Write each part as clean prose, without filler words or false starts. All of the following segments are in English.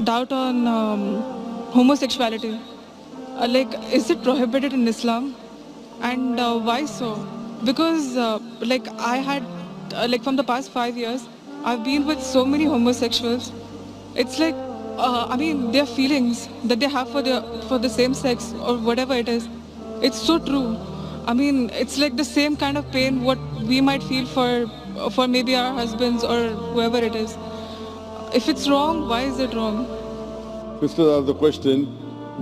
Doubt on homosexuality. Like, is it prohibited in Islam? And why so? Because, like, I had, like, from the past 5 years, I've been with so many homosexuals. It's like, I mean, their feelings that they have for the same sex or whatever it is. It's so true. I mean, it's like the same kind of pain what we might feel for maybe our husbands or whoever it is. If it's wrong, why is it wrong? Sisters asked the question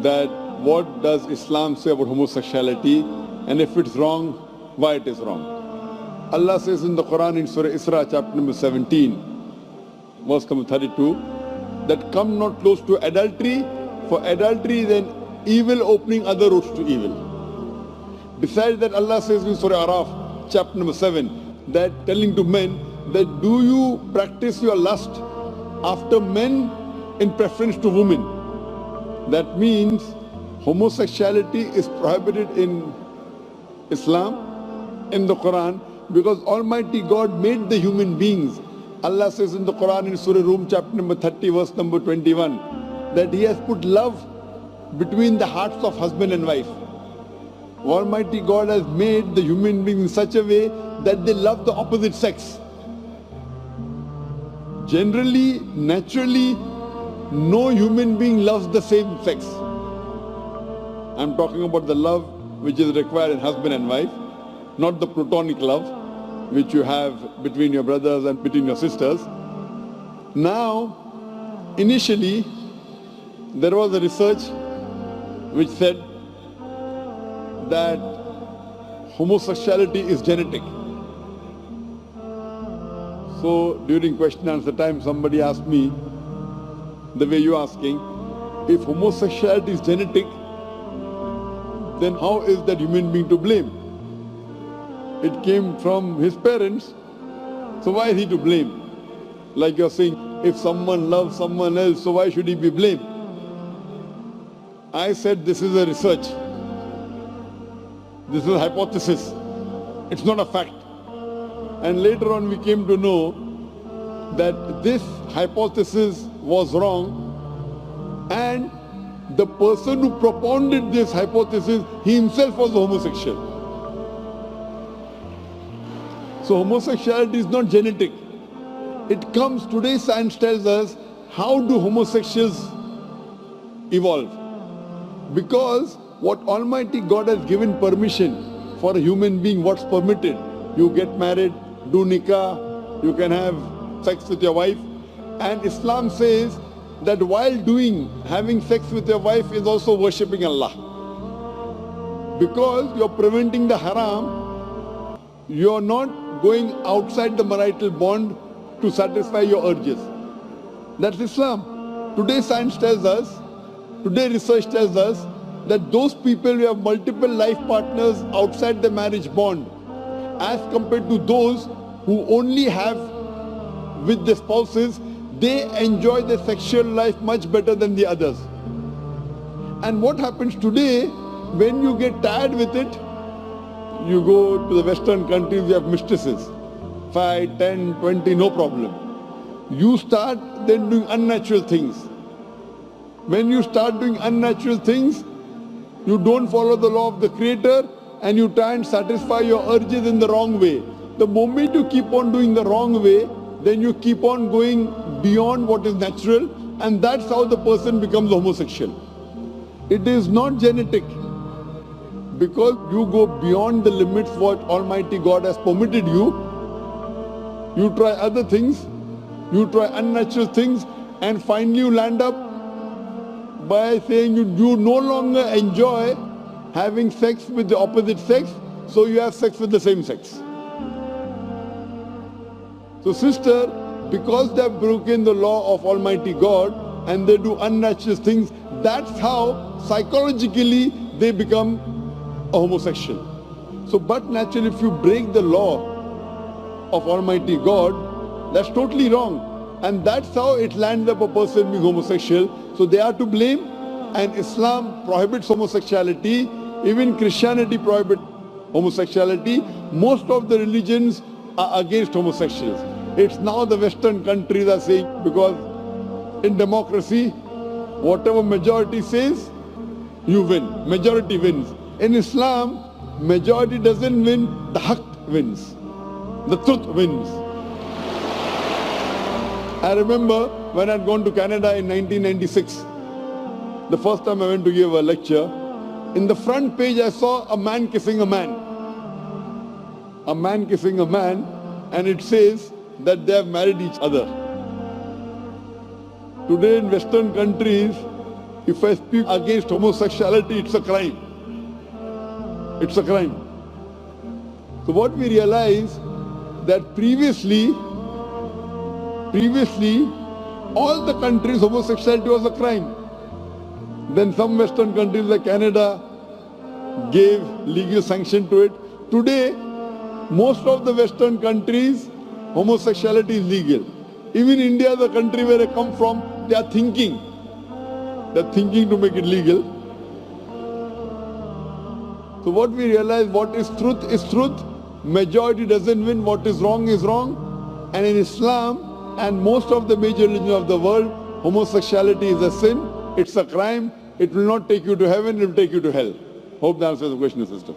that what does Islam say about homosexuality, and if it's wrong, why it is wrong. Allah says in the Quran in Surah Isra chapter number 17, verse number 32, that come not close to adultery, for adultery is an evil opening other roads to evil. Besides that, Allah says in Surah Araf chapter number 7, that telling to men that do you practice your lust after men in preference to women. That means homosexuality is prohibited in Islam, in the Quran, because Almighty God made the human beings. Allah says in the Quran in Surah Rum chapter number 30 verse number 21 that He has put love between the hearts of husband and wife. Almighty God has made the human beings in such a way that they love the opposite sex. Generally, naturally, no human being loves the same sex. I'm talking about the love which is required in husband and wife, not the platonic love which you have between your brothers and between your sisters. Now, initially, there was a research which said that homosexuality is genetic. So during question and answer time, somebody asked me, the way you're asking, if homosexuality is genetic, then how is that human being to blame? It came from his parents, so why is he to blame? Like you're saying, if someone loves someone else, so why should he be blamed? I said this is a research. This is a hypothesis. It's not a fact. And later on we came to know that this hypothesis was wrong, and the person who propounded this hypothesis, he himself was a homosexual. So homosexuality is not genetic. It comes, today science tells us, how do homosexuals evolve? Because what Almighty God has given permission for a human being, what's permitted. You get married, do nikah, you can have sex with your wife. And Islam says that while having sex with your wife is also worshipping Allah. Because you're preventing the haram, you're not going outside the marital bond to satisfy your urges. That's Islam. Today science tells us, today research tells us that those people who have multiple life partners outside the marriage bond, as compared to those who only have with the spouses, they enjoy their sexual life much better than the others. And what happens today, when you get tired with it, you go to the Western countries, you have mistresses, 5, 10, 20, no problem. You start then doing unnatural things. When you start doing unnatural things, you don't follow the law of the Creator, and you try and satisfy your urges in the wrong way. The moment you keep on doing the wrong way, then you keep on going beyond what is natural, and that's how the person becomes homosexual. It is not genetic. Because you go beyond the limits what Almighty God has permitted you, you try other things, you try unnatural things, and finally you land up by saying you no longer enjoy having sex with the opposite sex, so you have sex with the same sex. So sister, because they have broken the law of Almighty God and they do unnatural things, that's how psychologically they become a homosexual. So but naturally if you break the law of Almighty God, that's totally wrong. And that's how it lands up a person being homosexual. So they are to blame, and Islam prohibits homosexuality. Even Christianity prohibits homosexuality. Most of the religions are against homosexuals. It's now the Western countries are saying, because in democracy, Whatever majority says, you win. Majority wins. In Islam, majority doesn't win, the haqq wins. The truth wins. I remember when I'd gone to Canada in 1996, the first time I went to give a lecture, in the front page I saw a man kissing a man. A man kissing a man, and it says that they have married each other. Today in Western countries, if I speak against homosexuality, it's a crime. It's a crime. So what we realize that previously, all the countries homosexuality was a crime. Then some Western countries like Canada gave legal sanction to it. Today, most of the Western countries, homosexuality is legal. Even India, the country where I come from, they are thinking to make it legal. So what we realize, what is truth. Majority doesn't win, what is wrong is wrong. And in Islam and most of the major religions of the world, homosexuality is a sin, it's a crime, it will not take you to heaven, it will take you to hell. Hope that answers the question, sister.